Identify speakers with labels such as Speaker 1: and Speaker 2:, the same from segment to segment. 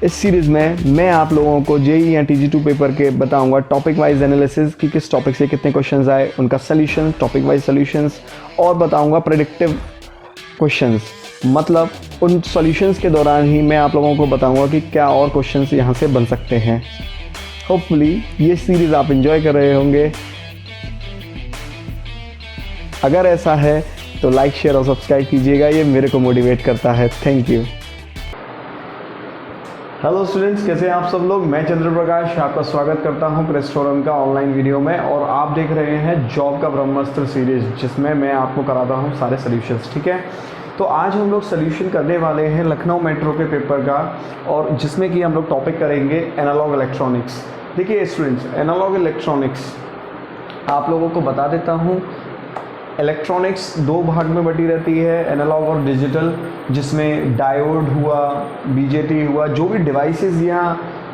Speaker 1: इस सीरीज़ में मैं आप लोगों को जेईई या टीजी2 पेपर के बताऊंगा टॉपिक वाइज एनालिसिस कि किस टॉपिक से कितने क्वेश्चंस आए, उनका सॉल्यूशन, टॉपिक वाइज सॉल्यूशंस, और बताऊंगा प्रेडिक्टिव क्वेश्चंस। मतलब उन सॉल्यूशंस के दौरान ही मैं आप लोगों को बताऊंगा कि क्या और क्वेश्चंस यहाँ से बन सकते हैं। होपफुली ये सीरीज़ आप एंजॉय कर रहे होंगे। अगर ऐसा है तो लाइक, शेयर और सब्सक्राइब कीजिएगा, ये मेरे को मोटिवेट करता है। Thank you. हेलो स्टूडेंट्स, कैसे हैं आप सब लोग। मैं चंद्र प्रकाश आपका स्वागत करता हूं प्रेस फोरम का ऑनलाइन वीडियो में, और आप देख रहे हैं जॉब का ब्रह्मास्त्र सीरीज, जिसमें मैं आपको कराता हूं सारे सॉल्यूशंस। ठीक है, तो आज हम लोग सॉल्यूशन करने वाले हैं लखनऊ मेट्रो के पेपर का, और जिसमें कि हम लोग टॉपिक करेंगे एनालॉग इलेक्ट्रॉनिक्स। देखिए स्टूडेंट्स, एनालॉग इलेक्ट्रॉनिक्स आप लोगों को बता देता हूँ। इलेक्ट्रॉनिक्स दो भाग में बटी रहती है, एनालॉग और डिजिटल, जिसमें डायोड हुआ, बीजेटी हुआ, जो भी डिवाइसेस या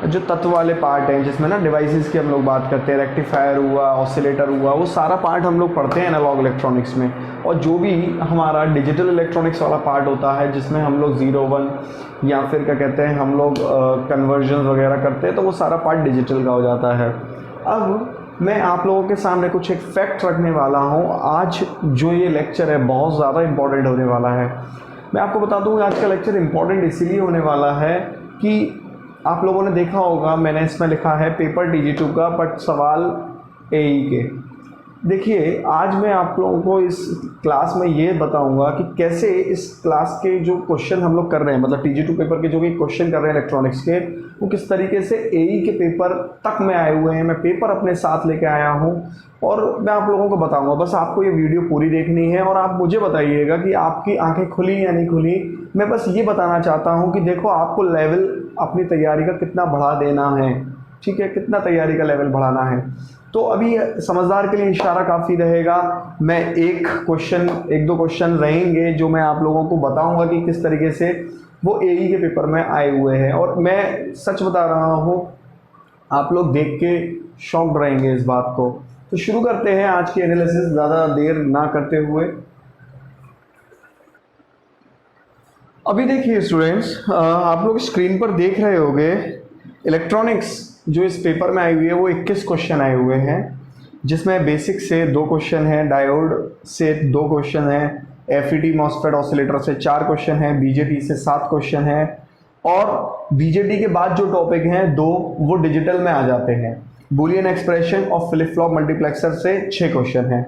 Speaker 1: जो तत्व वाले पार्ट हैं, जिसमें ना डिवाइसेस की हम लोग बात करते हैं, रेक्टिफायर हुआ, ऑसिलेटर हुआ, वो सारा पार्ट हम लोग पढ़ते हैं एनालॉग इलेक्ट्रॉनिक्स में। और जो भी हमारा डिजिटल इलेक्ट्रॉनिक्स वाला पार्ट होता है, जिसमें हम लोग 0 1 या फिर क्या कहते हैं हम लोग कन्वर्जन वगैरह करते हैं, तो वो सारा पार्ट डिजिटल का हो जाता है। अब मैं आप लोगों के सामने कुछ एक फैक्ट रखने वाला हूँ। आज जो ये लेक्चर है बहुत ज़्यादा इम्पॉर्टेंट होने वाला है। मैं आपको बता दूँ आज का लेक्चर इम्पॉर्टेंट इसीलिए होने वाला है कि आप लोगों ने देखा होगा, मैंने इसमें लिखा है पेपर टीजी2 का, बट सवाल एई के। देखिए, आज मैं आप लोगों को इस क्लास में ये बताऊंगा कि कैसे इस क्लास के जो क्वेश्चन हम लोग कर रहे हैं, मतलब टीजी2 पेपर के जो भी क्वेश्चन कर रहे हैं इलेक्ट्रॉनिक्स के, वो किस तरीके से एई के पेपर तक में आए हुए हैं। मैं पेपर अपने साथ लेके आया हूँ और मैं आप लोगों को बताऊंगा। बस आपको ये वीडियो पूरी देखनी है और आप मुझे बताइएगा कि आपकी आंखें खुली या नहीं खुली। मैं बस ये बताना चाहता हूँ कि देखो, आपको लेवल अपनी तैयारी का कितना बढ़ा देना है। ठीक है, कितना तैयारी का लेवल बढ़ाना है। तो अभी समझदार के लिए इशारा काफ़ी रहेगा। मैं एक दो क्वेश्चन रहेंगे जो मैं आप लोगों को बताऊंगा कि किस तरीके से वो एई के पेपर में आए हुए हैं, और मैं सच बता रहा हूँ, आप लोग देख के शॉक्ड रहेंगे इस बात को। तो शुरू करते हैं आज की एनालिसिस, ज़्यादा देर ना करते हुए। अभी देखिए स्टूडेंट्स, आप लोग स्क्रीन पर देख रहे होंगे इलेक्ट्रॉनिक्स जो इस पेपर में आई हुई है, वो 21 क्वेश्चन आए हुए हैं, जिसमें बेसिक से 2 क्वेश्चन हैं, डायोड से 2 क्वेश्चन हैं, एफईटी मॉसफेट ऑसिलेटर से 4 क्वेश्चन हैं, बीजेटी से 7 क्वेश्चन हैं, और बीजेटी के बाद जो टॉपिक हैं 2 वो डिजिटल में आ जाते हैं। बूलियन एक्सप्रेशन और फ्लिप फ्लॉप मल्टीप्लेक्सर से 6 क्वेश्चन हैं।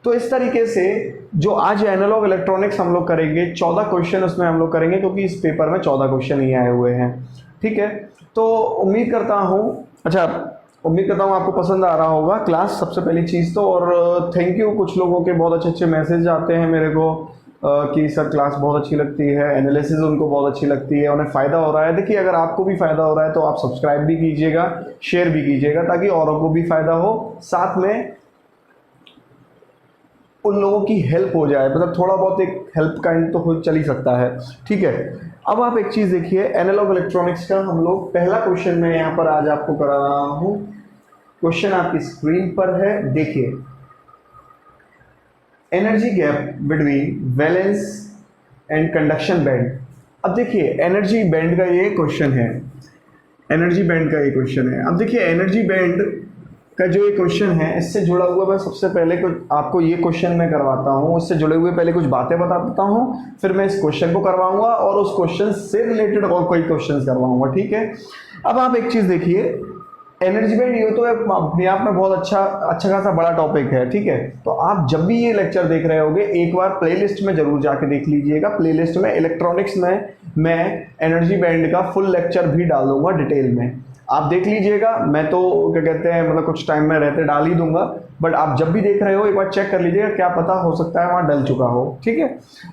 Speaker 1: तो इस तरीके से जो आज एनालॉग इलेक्ट्रॉनिक्स हम लोग करेंगे, 14 क्वेश्चन उसमें हम लोग करेंगे, क्योंकि इस पेपर में 14 क्वेश्चन ही आए हुए हैं। ठीक है, तो उम्मीद करता हूँ आपको पसंद आ रहा होगा क्लास, सबसे पहली चीज़ तो। और थैंक यू, कुछ लोगों के बहुत अच्छे अच्छे मैसेज आते हैं मेरे को कि सर क्लास बहुत अच्छी लगती है, एनालिसिस उनको बहुत अच्छी लगती है, उन्हें फ़ायदा हो रहा है। देखिए, अगर आपको भी फ़ायदा हो रहा है तो आप सब्सक्राइब भी कीजिएगा, शेयर भी कीजिएगा, ताकि औरों को भी फ़ायदा हो, साथ में उन लोगों की हेल्प हो जाए। मतलब थोड़ा बहुत एक हेल्प काइंड तो खुद चल ही सकता है। ठीक है, अब आप एक चीज़ देखिए, एनालॉग इलेक्ट्रॉनिक्स का हम लोग पहला क्वेश्चन मैं यहाँ पर आज आपको करा रहा हूँ। क्वेश्चन आपकी स्क्रीन पर है, देखिए। Energy gap between valence and conduction band. अब देखिए, एनर्जी बैंड का ये क्वेश्चन है, अब देखिए एनर्जी बैंड का जो ये क्वेश्चन है, इससे जुड़ा हुआ मैं सबसे पहले आपको ये क्वेश्चन मैं करवाता हूँ। इससे जुड़े हुए पहले कुछ बातें बता देता हूँ, फिर मैं इस क्वेश्चन को करवाऊंगा और उस क्वेश्चन से रिलेटेड और कोई क्वेश्चन करवाऊंगा। ठीक है, अब आप एक चीज़ देखिए, एनर्जी बैंड ये तो अपने आप में बहुत अच्छा खासा बड़ा टॉपिक है। ठीक है, तो आप जब भी ये लेक्चर देख रहे होगे, एक बार प्लेलिस्ट में जरूर जाके देख लीजिएगा। प्लेलिस्ट में इलेक्ट्रॉनिक्स में मैं एनर्जी बैंड का फुल लेक्चर भी डाल दूंगा डिटेल में, आप देख लीजिएगा। मैं तो क्या कहते हैं, मतलब कुछ टाइम में रहते डाल ही दूंगा, बट आप जब भी देख रहे हो एक बार चेक कर लीजिएगा, क्या पता हो सकता है वहाँ डल चुका हो। ठीक है,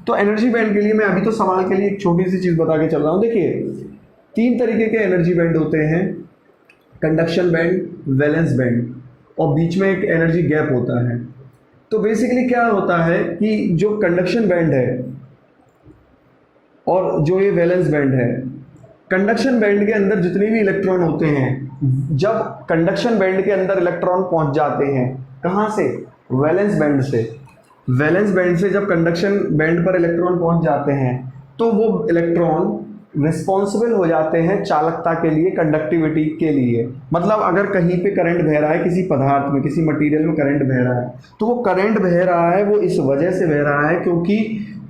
Speaker 1: तो एनर्जी बैंड के लिए मैं अभी तो सवाल के लिए एक छोटी सी चीज़ बता के चल रहा हूँ। देखिए, 3 तरीके के एनर्जी बैंड होते हैं, कंडक्शन बैंड, वैलेंस बैंड, और बीच में एक एनर्जी गैप होता है। तो बेसिकली क्या होता है कि जो कंडक्शन बैंड है और जो ये वैलेंस बैंड है, कंडक्शन बैंड के अंदर जितने भी इलेक्ट्रॉन होते हैं, जब कंडक्शन बैंड के अंदर इलेक्ट्रॉन पहुंच जाते हैं, कहाँ से? वैलेंस बैंड से। वैलेंस बैंड से जब कंडक्शन बैंड पर इलेक्ट्रॉन पहुंच जाते हैं, तो वो इलेक्ट्रॉन रिस्पॉन्सिबल हो जाते हैं चालकता के लिए, कंडक्टिविटी के लिए। मतलब अगर कहीं पे करंट बह रहा है, किसी पदार्थ में, किसी मटेरियल में करंट बह रहा है, तो वो करंट बह रहा है वो इस वजह से बह रहा है क्योंकि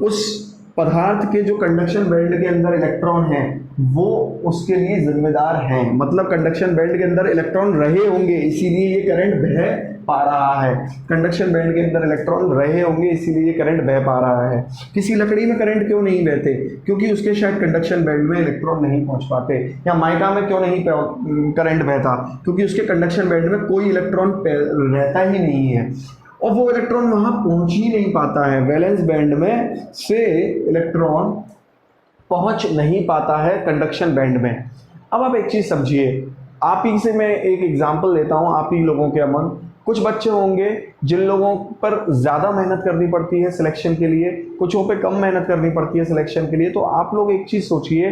Speaker 1: उस पदार्थ के जो कंडक्शन बैंड के अंदर इलेक्ट्रॉन हैं वो उसके लिए जिम्मेदार हैं। मतलब कंडक्शन बैंड के अंदर इलेक्ट्रॉन रहे होंगे इसीलिए ये करंट बह पा रहा है। कंडक्शन बैंड के अंदर इलेक्ट्रॉन रहे होंगे इसीलिए ये करंट बह पा रहा है। किसी लकड़ी में करंट क्यों नहीं बहते? क्योंकि उसके शायद कंडक्शन बैंड में इलेक्ट्रॉन नहीं पहुंच पाते। या माइका में क्यों नहीं करंट बहता? क्योंकि उसके कंडक्शन बैंड में कोई इलेक्ट्रॉन रहता ही नहीं है और वो इलेक्ट्रॉन वहां पहुंच ही नहीं पाता है। वैलेंस बैंड में से इलेक्ट्रॉन पहुंच नहीं पाता है कंडक्शन बैंड में। अब आप एक चीज समझिए, आप ही से मैं एक एग्जांपल लेता हूं, आप ही लोगों के अमन कुछ बच्चे होंगे जिन लोगों पर ज़्यादा मेहनत करनी पड़ती है सिलेक्शन के लिए, कुछों पे कम मेहनत करनी पड़ती है सिलेक्शन के लिए। तो आप लोग एक चीज़ सोचिए,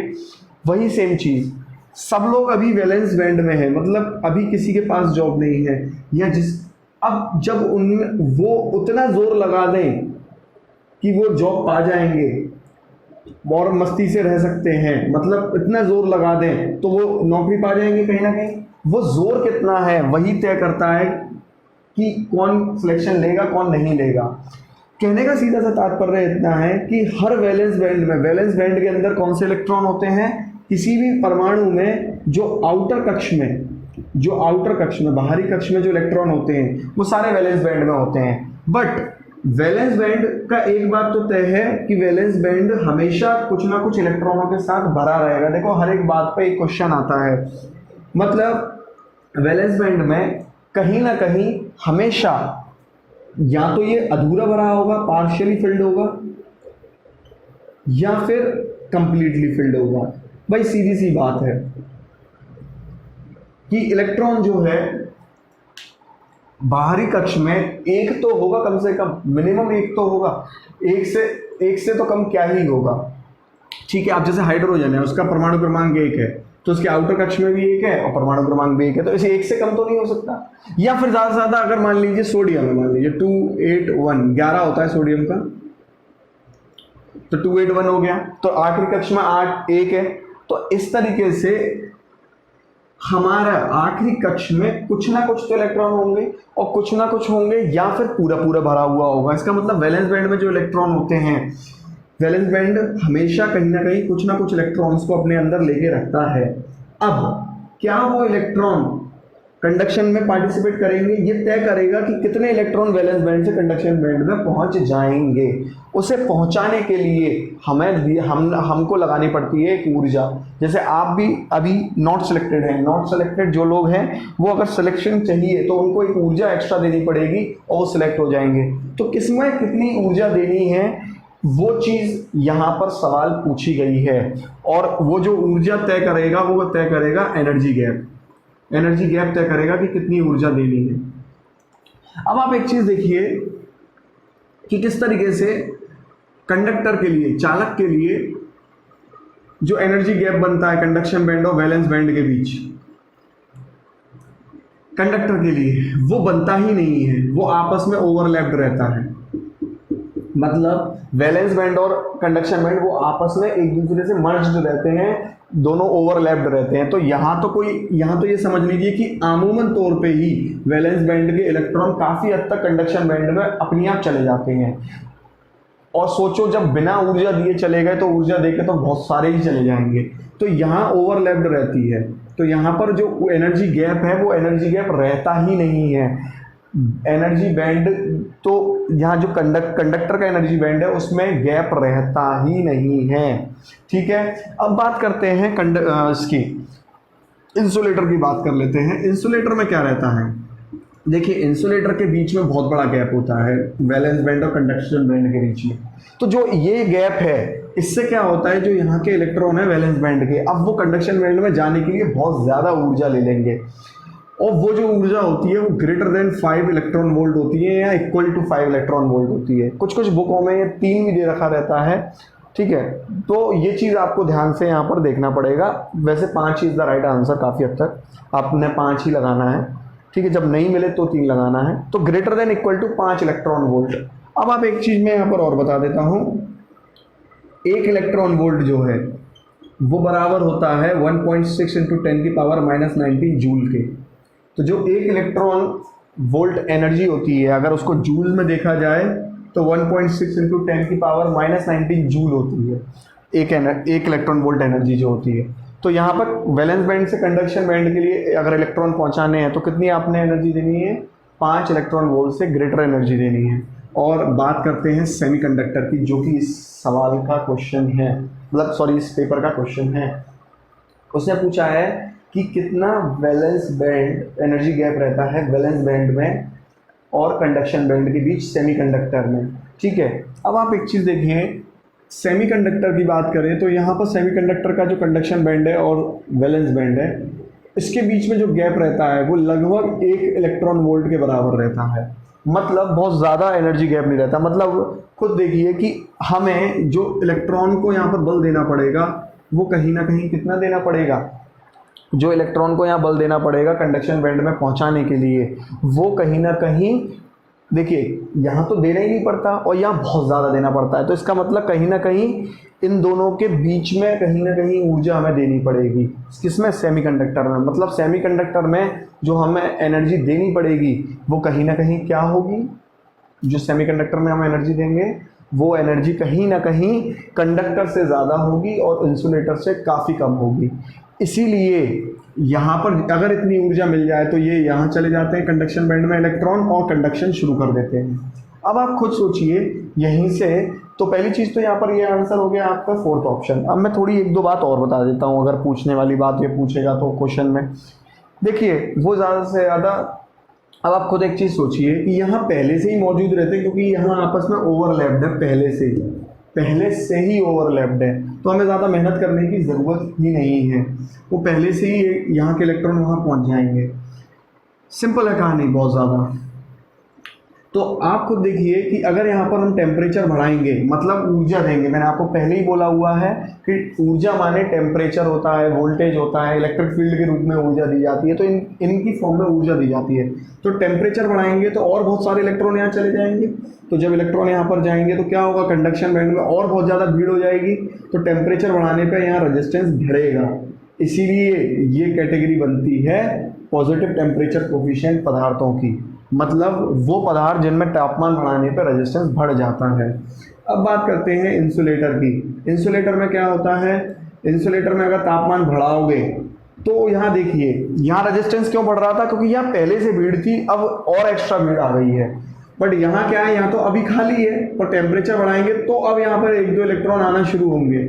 Speaker 1: वही सेम चीज़, सब लोग अभी वैलेंस बैंड में है, मतलब अभी किसी के पास जॉब नहीं है, या अब जब वो उतना जोर लगा दें कि वो जॉब पा जाएंगे और मस्ती से रह सकते हैं, मतलब इतना जोर लगा दें तो वो नौकरी पा जाएंगे कहीं ना कहीं। वो जोर कितना है वही तय करता है कि कौन सिलेक्शन लेगा कौन नहीं लेगा। कहने का सीधा सा तात्पर्य इतना है कि हर वैलेंस बैंड में, वैलेंस बैंड के अंदर कौन से इलेक्ट्रॉन होते हैं? किसी भी परमाणु में जो आउटर कक्ष में बाहरी कक्ष में जो इलेक्ट्रॉन होते हैं वो सारे वैलेंस बैंड में होते हैं। बट वैलेंस बैंड का एक बात तो तय है कि वैलेंस बैंड हमेशा कुछ ना कुछ इलेक्ट्रॉनों के साथ भरा रहेगा। देखो हर एक बात पे एक क्वेश्चन आता है, मतलब वैलेंस बैंड में कहीं ना कहीं हमेशा या तो ये अधूरा भरा होगा, पार्शियली फिल्ड होगा, या फिर कंप्लीटली फिल्ड होगा। भाई सीधी सी बात है कि इलेक्ट्रॉन जो है बाहरी कक्ष में एक तो होगा, कम से कम मिनिमम एक तो होगा, एक से तो कम क्या ही होगा। ठीक है, आप जैसे हाइड्रोजन है, उसका परमाणु क्रमांक 1 है तो उसके आउटर कक्ष में भी 1 है और परमाणु क्रमांक भी 1 है, तो इसे 1 से कम तो नहीं हो सकता। या फिर ज्यादा से ज्यादा अगर मान लीजिए सोडियम है, मान लीजिए 281 11 होता है सोडियम का, तो 281 हो गया, तो आखिरी कक्ष में 1 है। तो इस तरीके से हमारा आखिरी कक्ष में कुछ ना कुछ तो इलेक्ट्रॉन होंगे और कुछ ना कुछ होंगे या फिर पूरा पूरा भरा हुआ होगा। इसका मतलब वैलेंस बैंड में जो इलेक्ट्रॉन होते हैं, वैलेंस बैंड हमेशा कहीं ना कहीं कुछ ना कुछ इलेक्ट्रॉन्स को अपने अंदर लेके रखता है। अब क्या वो इलेक्ट्रॉन कंडक्शन में पार्टिसिपेट करेंगे, ये तय करेगा कि कितने इलेक्ट्रॉन वैलेंस बैंड से कंडक्शन बैंड में पहुंच जाएंगे। उसे पहुंचाने के लिए हमको लगानी पड़ती है एक ऊर्जा। जैसे आप भी अभी नॉट सिलेक्टेड हैं, नॉट सिलेक्टेड जो लोग हैं वो अगर सिलेक्शन चाहिए तो उनको एक ऊर्जा एक्स्ट्रा देनी पड़ेगी और वो सिलेक्ट हो जाएंगे। तो किसमें कितनी ऊर्जा देनी है वो चीज़ यहाँ पर सवाल पूछी गई है, और वो जो ऊर्जा तय करेगा वो तय करेगा एनर्जी गैप। एनर्जी गैप तय करेगा कि कितनी ऊर्जा देनी है। अब आप एक चीज देखिए कि किस तरीके से कंडक्टर के लिए, चालक के लिए जो एनर्जी गैप बनता है कंडक्शन बैंड और वैलेंस बैंड के बीच, कंडक्टर के लिए वो बनता ही नहीं है, वो आपस में ओवरलैप्ड रहता है। मतलब वैलेंस बैंड और कंडक्शन बैंड वो आपस में एक दूसरे से मर्ज्ड रहते हैं, दोनों ओवरलैप्ड रहते हैं। तो यहाँ तो ये समझ लीजिए कि आमूमन तौर पे ही वैलेंस बैंड के इलेक्ट्रॉन काफी हद तक कंडक्शन बैंड में अपने आप चले जाते हैं। और सोचो जब बिना ऊर्जा दिए चले गए तो ऊर्जा देके तो बहुत सारे ही चले जाएंगे। तो यहाँ ओवरलैप्ड रहती है, तो यहाँ पर जो एनर्जी गैप है वो एनर्जी गैप रहता ही नहीं है। एनर्जी बैंड तो यहाँ जो कंडक्टर का एनर्जी बैंड है उसमें गैप रहता ही नहीं है। ठीक है, अब बात करते हैं इसकी इंसुलेटर की बात कर लेते हैं। इंसुलेटर में क्या रहता है? देखिए इंसुलेटर के बीच में बहुत बड़ा गैप होता है वैलेंस बैंड और कंडक्शन बैंड के बीच में। तो जो ये गैप है इससे क्या होता है, जो यहाँ के इलेक्ट्रॉन है वैलेंस बैंड के, अब वो कंडक्शन बैंड में जाने के लिए बहुत ज़्यादा ऊर्जा ले लेंगे, और वो जो ऊर्जा होती है वो ग्रेटर देन 5 इलेक्ट्रॉन वोल्ट होती है या इक्वल टू 5 इलेक्ट्रॉन वोल्ट होती है। कुछ कुछ बुकों में ये 3 भी दे रखा रहता है। ठीक है, तो ये चीज़ आपको ध्यान से यहाँ पर देखना पड़ेगा। वैसे 5 इज द राइट आंसर, काफ़ी हद तक आपने 5 ही लगाना है। ठीक है, जब नहीं मिले तो 3 लगाना है। तो greater than equal to 5 electron volt. अब आप एक चीज़ मैं यहाँ पर और बता देता हूँ, 1 इलेक्ट्रॉन वोल्ट जो है वो बराबर होता है 1.6 इंटू 10⁻⁻19 जूल के। तो जो एक इलेक्ट्रॉन वोल्ट एनर्जी होती है अगर उसको जूल में देखा जाए तो 1.6 इंटू 10⁻⁻19 जूल होती है एक इलेक्ट्रॉन वोल्ट एनर्जी जो होती है। तो यहाँ पर वैलेंस बैंड से कंडक्शन बैंड के लिए अगर इलेक्ट्रॉन पहुँचाने हैं तो कितनी आपने एनर्जी देनी है, 5 इलेक्ट्रॉन वोल्ट से ग्रेटर एनर्जी देनी है। और बात करते हैं सेमीकंडक्टर की, जो कि इस सवाल का क्वेश्चन है, मतलब सॉरी इस पेपर का क्वेश्चन है। उसने पूछा है कि कितना वैलेंस बैंड एनर्जी गैप रहता है वैलेंस बैंड में और कंडक्शन बैंड के बीच सेमीकंडक्टर में। ठीक है, अब आप एक चीज़ देखिए, सेमीकंडक्टर की बात करें तो यहाँ पर सेमीकंडक्टर का जो कंडक्शन बैंड है और वैलेंस बैंड है, इसके बीच में जो गैप रहता है वो लगभग 1 इलेक्ट्रॉन वोल्ट के बराबर रहता है। मतलब बहुत ज़्यादा एनर्जी गैप नहीं रहता। मतलब खुद देखिए कि हमें जो इलेक्ट्रॉन को यहाँ पर बल देना पड़ेगा वो कहीं ना कहीं कितना देना पड़ेगा, जो इलेक्ट्रॉन को यहाँ बल देना पड़ेगा कंडक्शन बैंड में पहुँचाने के लिए, वो कहीं ना कहीं देखिए यहाँ तो देना ही नहीं पड़ता और यहाँ बहुत ज़्यादा देना पड़ता है। तो इसका मतलब कहीं ना कहीं इन दोनों के बीच में कहीं ना कहीं ऊर्जा हमें देनी पड़ेगी। किसमें, सेमीकंडक्टर में। मतलब सेमीकंडक्टर में जो हमें एनर्जी देनी पड़ेगी वो कहीं ना कहीं क्या होगी, जो सेमीकंडक्टर में हम एनर्जी देंगे वो एनर्जी कहीं ना कहीं कंडक्टर से ज़्यादा होगी और इंसुलेटर से काफ़ी कम होगी। इसीलिए यहाँ पर अगर इतनी ऊर्जा मिल जाए तो ये यहाँ चले जाते हैं कंडक्शन बैंड में इलेक्ट्रॉन और कंडक्शन शुरू कर देते हैं। अब आप खुद सोचिए यहीं से, तो पहली चीज़ तो यहाँ पर ये आंसर हो गया आपका 4th ऑप्शन। अब मैं थोड़ी 1-2 बात और बता देता हूँ, अगर पूछने वाली बात ये पूछेगा तो क्वेश्चन में। देखिए वो ज़्यादा से ज़्यादा, अब आप खुद एक चीज़ सोचिए कि यहाँ पहले से ही मौजूद रहते हैं, क्योंकि यहाँ आपस में ओवरलैप्ड है, पहले से ही ओवरलैप्ड है, तो हमें ज़्यादा मेहनत करने की ज़रूरत ही नहीं है। वो पहले से ही यहाँ के इलेक्ट्रॉन वहाँ पहुँच जाएंगे। सिंपल है कहानी, बहुत ज़्यादा। तो आप खुद देखिए कि अगर यहाँ पर हम टेम्परेचर बढ़ाएंगे, मतलब ऊर्जा देंगे, मैंने आपको पहले ही बोला हुआ है कि ऊर्जा माने टेम्परेचर होता है, वोल्टेज होता है, इलेक्ट्रिक फील्ड के रूप में ऊर्जा दी जाती है, तो इनकी फॉर्म में ऊर्जा दी जाती है। तो टेम्परेचर बढ़ाएंगे तो और बहुत सारे इलेक्ट्रॉन यहाँ चले जाएंगे। तो जब इलेक्ट्रॉन यहाँ पर जाएंगे तो क्या होगा, कंडक्शन बैंड में और बहुत ज़्यादा भीड़ हो जाएगी। तो टेम्परेचर बढ़ाने पर यहाँ रजिस्टेंस बढ़ेगा, इसीलिए ये कैटेगरी बनती है पॉजिटिव टेम्परेचर कोफिशिएंट पदार्थों की। मतलब वो पदार्थ जिनमें तापमान बढ़ाने पर रेजिस्टेंस बढ़ जाता है। अब बात करते हैं इंसुलेटर की। इंसुलेटर में क्या होता है, इंसुलेटर में अगर तापमान बढ़ाओगे तो यहाँ देखिए, यहाँ रेजिस्टेंस क्यों बढ़ रहा था, क्योंकि यहाँ पहले से भीड़ थी, अब और एक्स्ट्रा भीड़ आ गई है। बट यहाँ क्या है, यहाँ तो अभी खाली है, और टेम्परेचर बढ़ाएंगे तो अब यहाँ पर 1-2 इलेक्ट्रॉन आना शुरू होंगे।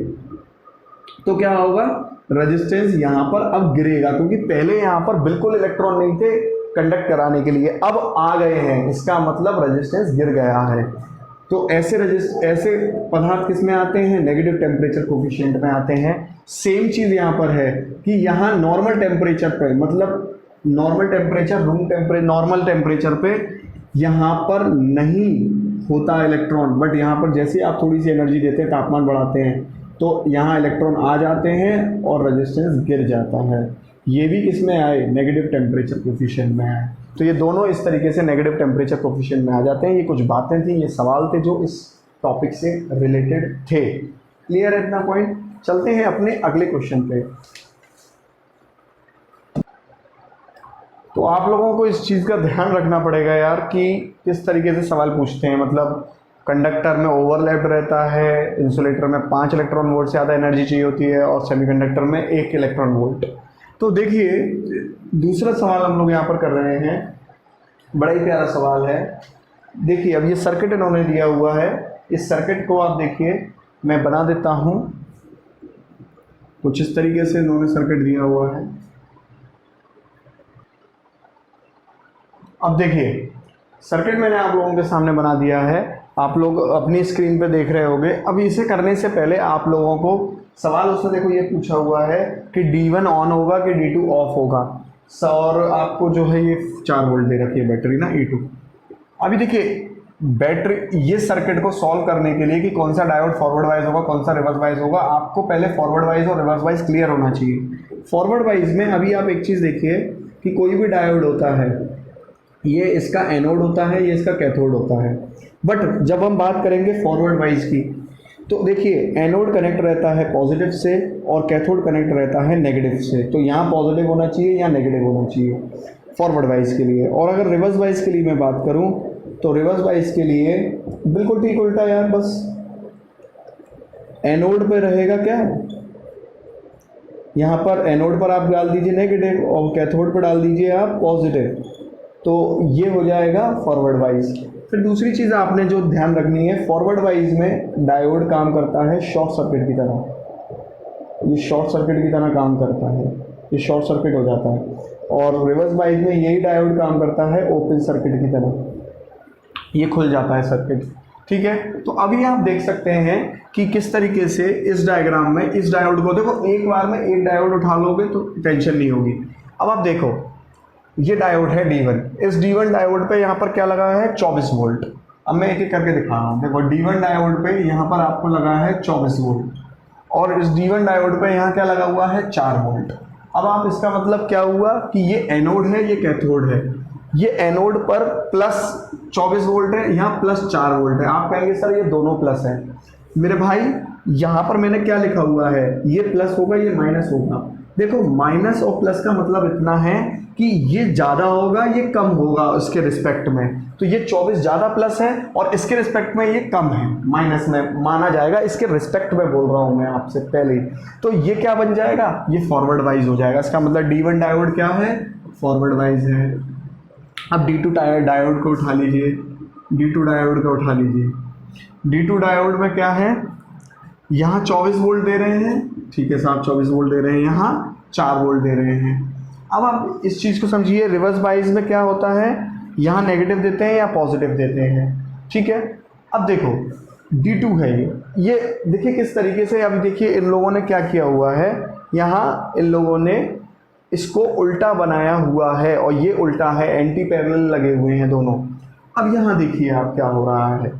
Speaker 1: तो क्या होगा, रेजिस्टेंस यहाँ पर अब गिरेगा, क्योंकि पहले यहाँ पर बिल्कुल इलेक्ट्रॉन नहीं थे कंडक्ट कराने के लिए, अब आ गए हैं, इसका मतलब रेजिस्टेंस गिर गया है। तो ऐसे पदार्थ किस में आते हैं, नेगेटिव टेम्परेचर कोफिशिएंट में आते हैं। सेम चीज़ यहाँ पर है कि यहाँ नॉर्मल टेम्परेचर पे, मतलब normal temperature room temperature normal temperature पे यहाँ पर नहीं होता इलेक्ट्रॉन, बट यहाँ पर जैसे आप थोड़ी सी एनर्जी देते हैं, तापमान बढ़ाते हैं, तो यहाँ इलेक्ट्रॉन आ जाते हैं और रेजिस्टेंस गिर जाता है। ये भी किस में आए, नेगेटिव टेम्परेचर कोफिशिएंट में आए। तो ये दोनों इस तरीके से नेगेटिव टेम्परेचर कोफिशिएंट में आ जाते हैं। ये कुछ बातें थी, ये सवाल थे जो इस टॉपिक से रिलेटेड थे। क्लियर है इतना पॉइंट। चलते हैं अपने अगले क्वेश्चन पे। तो आप लोगों को इस चीज़ का ध्यान रखना पड़ेगा यार कि किस तरीके से सवाल पूछते हैं। मतलब कंडक्टर में ओवरलैप्ड रहता है, इंसुलेटर में 5 इलेक्ट्रॉन वोल्ट से ज़्यादा एनर्जी चाहिए होती है, और सेमीकंडक्टर में 1 इलेक्ट्रॉन वोल्ट। तो देखिए दूसरा सवाल हम लोग यहाँ पर कर रहे हैं, बड़ा ही प्यारा सवाल है। देखिए अब ये सर्किट इन्होंने दिया हुआ है, इस सर्किट को आप देखिए, मैं बना देता हूँ। कुछ इस तरीके से इन्होंने सर्किट दिया हुआ है। अब देखिए सर्किट मैंने आप लोगों के सामने बना दिया है, आप लोग अपनी स्क्रीन पे देख रहे होंगे। अब इसे करने से पहले आप लोगों को सवाल उससे देखो ये पूछा हुआ है कि D1 ऑन होगा कि D2 ऑफ होगा। और आपको जो है ये 4 वोल्ट दे रखी है बैटरी ना, E2। अभी देखिए बैटरी, ये सर्किट को सॉल्व करने के लिए कि कौन सा डायोड फॉरवर्ड वाइज होगा, कौन सा रिवर्स वाइज होगा, आपको पहले फॉरवर्ड वाइज और रिवर्स वाइज क्लियर होना चाहिए। फॉरवर्ड वाइज में अभी आप एक चीज़ देखिए कि कोई भी डायोड होता है, ये इसका एनोड होता है, ये इसका कैथोड होता है। बट जब हम बात करेंगे फॉरवर्ड वाइज की, तो देखिए एनोड कनेक्ट रहता है पॉजिटिव से और कैथोड कनेक्ट रहता है नेगेटिव से, तो यहाँ पॉजिटिव होना चाहिए या नेगेटिव होना चाहिए फॉरवर्ड वाइज के लिए। और अगर रिवर्स वाइज के लिए मैं बात करूँ तो रिवर्स वाइज के लिए बिल्कुल ठीक उल्टा यार, बस एनोड पे रहेगा क्या, यहाँ पर एनोड पर आप डाल दीजिए नेगेटिव और कैथोड पर डाल दीजिए आप पॉजिटिव, तो ये हो जाएगा फॉरवर्ड वाइज। फिर दूसरी चीज़ आपने जो ध्यान रखनी है, फॉरवर्ड वाइज में डायोड काम करता है शॉर्ट सर्किट की तरह, ये शॉर्ट सर्किट की तरह काम करता है, ये शॉर्ट सर्किट हो जाता है। और रिवर्स वाइज में यही डायोड काम करता है ओपन सर्किट की तरह, ये खुल जाता है सर्किट, ठीक है। तो अभी आप देख सकते हैं कि किस तरीके से इस डायग्राम में इस डायोड को देखो, एक बार में एक डायोड उठा लोगे तो टेंशन नहीं होगी। अब आप देखो ये डायोड है D1, इस D1 डायोड पे यहाँ पर क्या लगा है 24 वोल्ट। अब मैं एक एक करके दिखा रहा हूँ, देखो D1 डायोड पे यहाँ पर आपको लगा है 24 वोल्ट और इस D1 डायोड पे यहाँ क्या लगा हुआ है 4 वोल्ट। अब आप इसका मतलब क्या हुआ कि ये एनोड है ये कैथोड है, ये एनोड पर प्लस 24 वोल्ट है, यहाँ प्लस 4 वोल्ट है। आप कहेंगे सर ये दोनों प्लस है, मेरे भाई यहाँ पर मैंने क्या लिखा हुआ है, ये प्लस होगा ये माइनस होगा। देखो माइनस और प्लस का मतलब इतना है कि ये ज़्यादा होगा ये कम होगा इसके रिस्पेक्ट में, तो ये 24 ज़्यादा प्लस है और इसके रिस्पेक्ट में ये कम है माइनस में माना जाएगा, इसके रिस्पेक्ट में बोल रहा हूँ मैं आपसे पहले ही। तो ये क्या बन जाएगा, ये फॉरवर्ड वाइज हो जाएगा। इसका मतलब D1 डायोड क्या है, फॉरवर्ड वाइज है। अब D2 डायोड को उठा लीजिए, D2 डायोड को उठा लीजिए। D2 डायोड में क्या है, यहाँ 24 वोल्ट दे रहे हैं, ठीक है साहब 24 वोल्ट दे रहे हैं, यहाँ 4 वोल्ट दे रहे हैं। अब आप इस चीज़ को समझिए, रिवर्स वाइज में क्या होता है, यहाँ नेगेटिव देते हैं या पॉजिटिव देते हैं, ठीक है। अब देखो D2 है ये देखिए किस तरीके से, अभी देखिए इन लोगों ने क्या किया हुआ है, यहाँ इन लोगों ने इसको उल्टा बनाया हुआ है और ये उल्टा है, एंटी पैरेलल लगे हुए हैं दोनों। अब यहाँ देखिए आप क्या हो रहा है,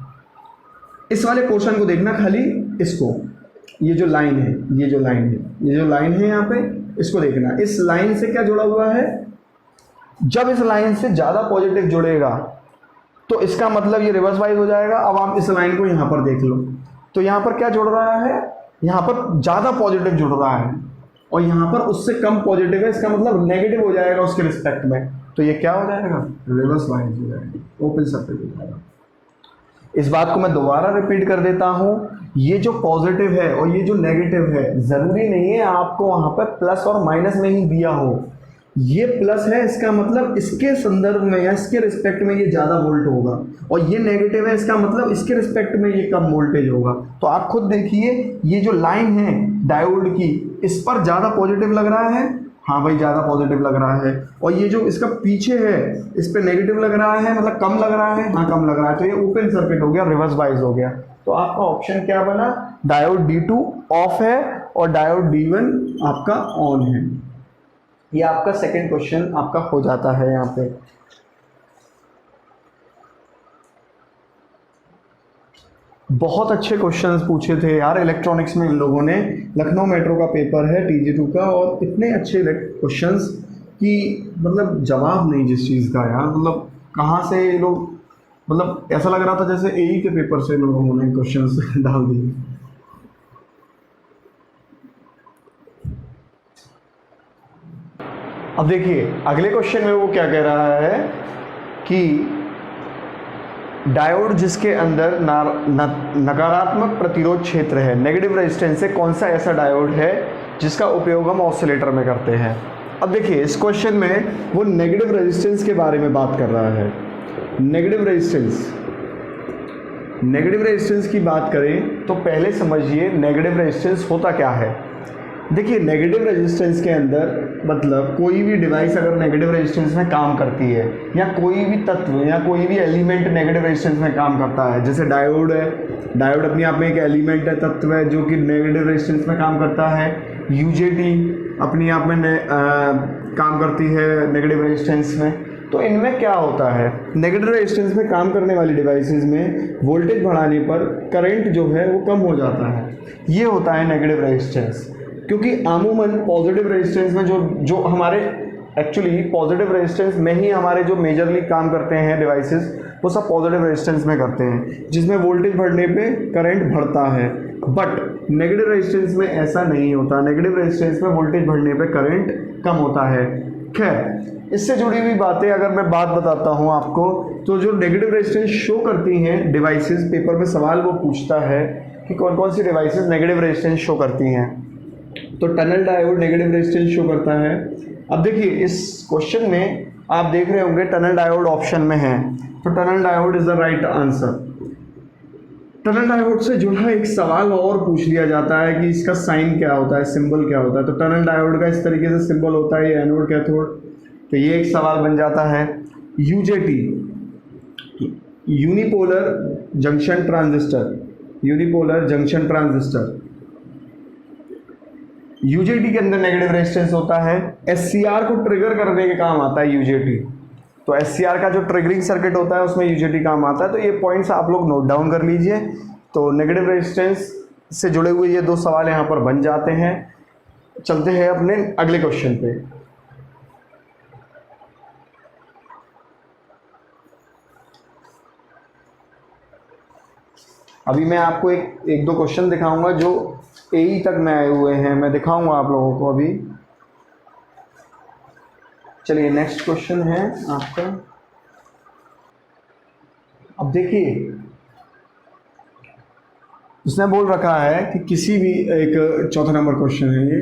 Speaker 1: इस वाले पोर्शन को देखना खाली, इसको ये जो लाइन है ये जो लाइन है ये जो लाइन है यहाँ पे इसको देखना, इस लाइन से क्या जुड़ा हुआ है, जब इस लाइन से ज़्यादा पॉजिटिव जुड़ेगा तो इसका मतलब ये रिवर्स वाइज हो जाएगा। अब आप इस लाइन को यहाँ पर देख लो, तो यहाँ पर क्या जुड़ रहा है, यहाँ पर ज़्यादा पॉजिटिव जुड़ रहा है और यहाँ पर उससे कम पॉजिटिव है, इसका मतलब नेगेटिव हो जाएगा उसके रिस्पेक्ट में, तो ये क्या हो जाएगा, रिवर्स वाइज हो जाएगा, ओपन सर्किट हो जाएगा। इस बात को मैं दोबारा रिपीट कर देता हूँ, ये जो पॉजिटिव है और ये जो नेगेटिव है ज़रूरी नहीं है आपको वहाँ पर प्लस और माइनस में ही दिया हो। ये प्लस है इसका मतलब इसके संदर्भ में या इसके रिस्पेक्ट में ये ज़्यादा वोल्ट होगा, और ये नेगेटिव है इसका मतलब इसके रिस्पेक्ट में ये कम वोल्टेज होगा। तो आप खुद देखिए ये जो लाइन है डायोड की, इस पर ज़्यादा पॉजिटिव लग रहा है, हाँ भाई ज़्यादा पॉजिटिव लग रहा है, और ये जो इसका पीछे है इस पे नेगेटिव लग रहा है, मतलब कम लग रहा है, हाँ कम लग रहा है, तो ये ओपन सर्किट हो गया, रिवर्स वाइज हो गया। तो आपका ऑप्शन क्या बना, डायोड D2 ऑफ है और डायोड D1 आपका ऑन है। ये आपका सेकंड क्वेश्चन आपका हो जाता है। यहाँ पे बहुत अच्छे क्वेश्चंस पूछे थे यार इलेक्ट्रॉनिक्स में इन लोगों ने, लखनऊ मेट्रो का पेपर है TG2 का, और इतने अच्छे क्वेश्चंस कि मतलब जवाब नहीं जिस चीज़ का यार, मतलब कहाँ से ये लोग, मतलब ऐसा लग रहा था जैसे AE के पेपर से लोगों ने क्वेश्चंस डाल दिए। अब देखिए अगले क्वेश्चन में वो क्या कह रहा है कि डायोड जिसके अंदर नकारात्मक प्रतिरोध क्षेत्र है, नेगेटिव रेजिस्टेंस है, कौन सा ऐसा डायोड है जिसका उपयोग हम ऑसिलेटर में करते हैं। अब देखिए इस क्वेश्चन में वो नेगेटिव रेजिस्टेंस के बारे में बात कर रहा है। नेगेटिव रेजिस्टेंस की बात करें तो पहले समझिए नेगेटिव रेजिस्टेंस होता क्या है। देखिए नेगेटिव रेजिस्टेंस के अंदर मतलब कोई भी डिवाइस अगर नेगेटिव रेजिस्टेंस में काम करती है, या कोई भी तत्व या कोई भी एलिमेंट नेगेटिव रेजिस्टेंस में काम करता है, जैसे डायोड है, डायोड अपने आप में एक एलिमेंट है, तत्व है जो कि नेगेटिव रेजिस्टेंस में काम करता है। UJT अपने आप में काम करती है नेगेटिव रेजिस्टेंस में। तो इनमें क्या होता है, नेगेटिव रेजिस्टेंस में काम करने वाली डिवाइसेस में वोल्टेज बढ़ाने पर करंट जो है वो कम हो जाता है, ये होता है नेगेटिव रेजिस्टेंस। क्योंकि अमूमन पॉजिटिव रेजिस्टेंस में जो हमारे एक्चुअली पॉजिटिव रेजिस्टेंस में ही हमारे जो मेजरली काम करते हैं डिवाइसेस, वो सब पॉजिटिव रेजिस्टेंस में करते हैं, जिसमें वोल्टेज बढ़ने पे करंट बढ़ता है। बट नेगेटिव रेजिस्टेंस में ऐसा नहीं होता, नेगेटिव रेजिस्टेंस में वोल्टेज बढ़ने पे करंट कम होता है। खैर, इससे जुड़ी हुई बातें अगर मैं बात बताता हूँ आपको, तो जो नेगेटिव रेजिस्टेंस शो करती हैं डिवाइसेस, पेपर में सवाल वो पूछता है कि कौन कौन सी डिवाइसेस नेगेटिव रेजिस्टेंस शो करती हैं। तो tunnel diode negative resistance show करता है। अब देखिए इस क्वेश्चन में आप देख रहे होंगे टनल डायोड ऑप्शन में है, तो tunnel diode is the right answer. Tunnel diode से जुड़ा एक सवाल और पूछ लिया जाता है कि इसका साइन क्या होता है, सिंबल क्या होता है। तो टनल डायोड का इस तरीके से सिंबल होता है, ये एनोड कैथोड। तो ये एक सवाल बन जाता है। UJT, unipolar junction transistor, unipolar junction transistor, UJT के अंदर नेगेटिव रेजिस्टेंस होता है। एससीआर को ट्रिगर करने के काम आता है यूजेटी। तो एससीआर का जो ट्रिगरिंग सर्किट होता है उसमें यूजेटी काम आता है। तो ये पॉइंट्स आप लोग नोट डाउन कर लीजिए। तो नेगेटिव रेजिस्टेंस से जुड़े हुए ये दो सवाल यहाँ पर बन जाते हैं। चलते हैं अपने अगले क्वेश्चन पे। अभी मैं आपको एक दो क्वेश्चन दिखाऊंगा जो एई तक में आए हुए हैं, मैं दिखाऊंगा आप लोगों को अभी। चलिए नेक्स्ट क्वेश्चन है आपका। अब देखिए उसने बोल रखा है कि किसी भी एक चौथा नंबर क्वेश्चन है ये,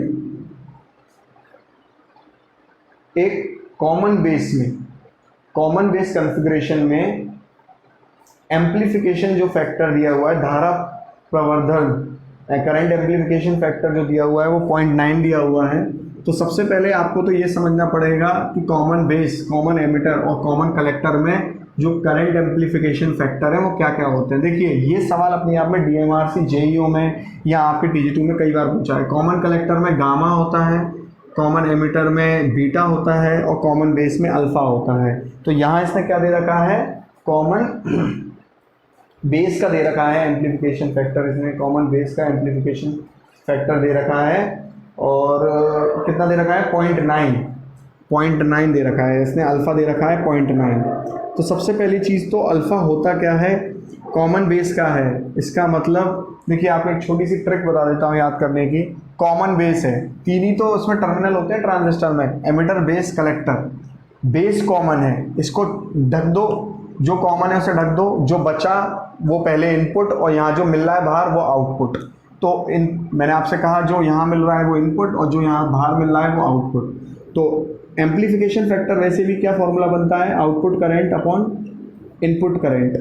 Speaker 1: एक कॉमन बेस में, कॉमन बेस कॉन्फ़िगरेशन में एम्प्लीफिकेशन जो फैक्टर दिया हुआ है, धारा प्रवर्धन करंट एम्प्लीफिकेशन फैक्टर जो दिया हुआ है वो 0.9 दिया हुआ है। तो सबसे पहले आपको तो ये समझना पड़ेगा कि कॉमन बेस, कॉमन एमिटर और कॉमन कलेक्टर में जो करंट एम्प्लीफिकेशन फैक्टर है वो क्या क्या होते हैं। देखिए ये सवाल अपने आप में डीएमआरसी, जेईओ में या आपके टीजी2 में कई बार पूछा है। कॉमन कलेक्टर में गामा होता है, कॉमन एमिटर में बीटा होता है और कॉमन बेस में अल्फा होता है। तो यहाँ इसने क्या दे रखा है, कॉमन बेस का दे रखा है एम्प्लीफिकेशन फैक्टर, इसमें कॉमन बेस का एम्प्लीफिकेशन फैक्टर दे रखा है और कितना दे रखा है, 0.9 दे रखा है इसने, अल्फ़ा दे रखा है 0.9। तो सबसे पहली चीज़ तो अल्फ़ा होता क्या है, कॉमन बेस का है। इसका मतलब देखिए आपको एक छोटी सी ट्रिक बता देता हूँ याद करने की। कॉमन बेस है, तीन ही तो उसमें टर्मिनल होते हैं ट्रांजिस्टर में, emitter, base, collector. Base common है, इसको ढक दो, जो कॉमन है उसे ढक दो, जो बचा वो पहले इनपुट और यहाँ जो मिल रहा है बाहर वो आउटपुट। तो मैंने आपसे कहा जो यहाँ मिल रहा है वो इनपुट और जो यहाँ बाहर मिल रहा है वो आउटपुट। तो एम्प्लीफिकेशन फैक्टर वैसे भी क्या फॉर्मूला बनता है, output current upon input current.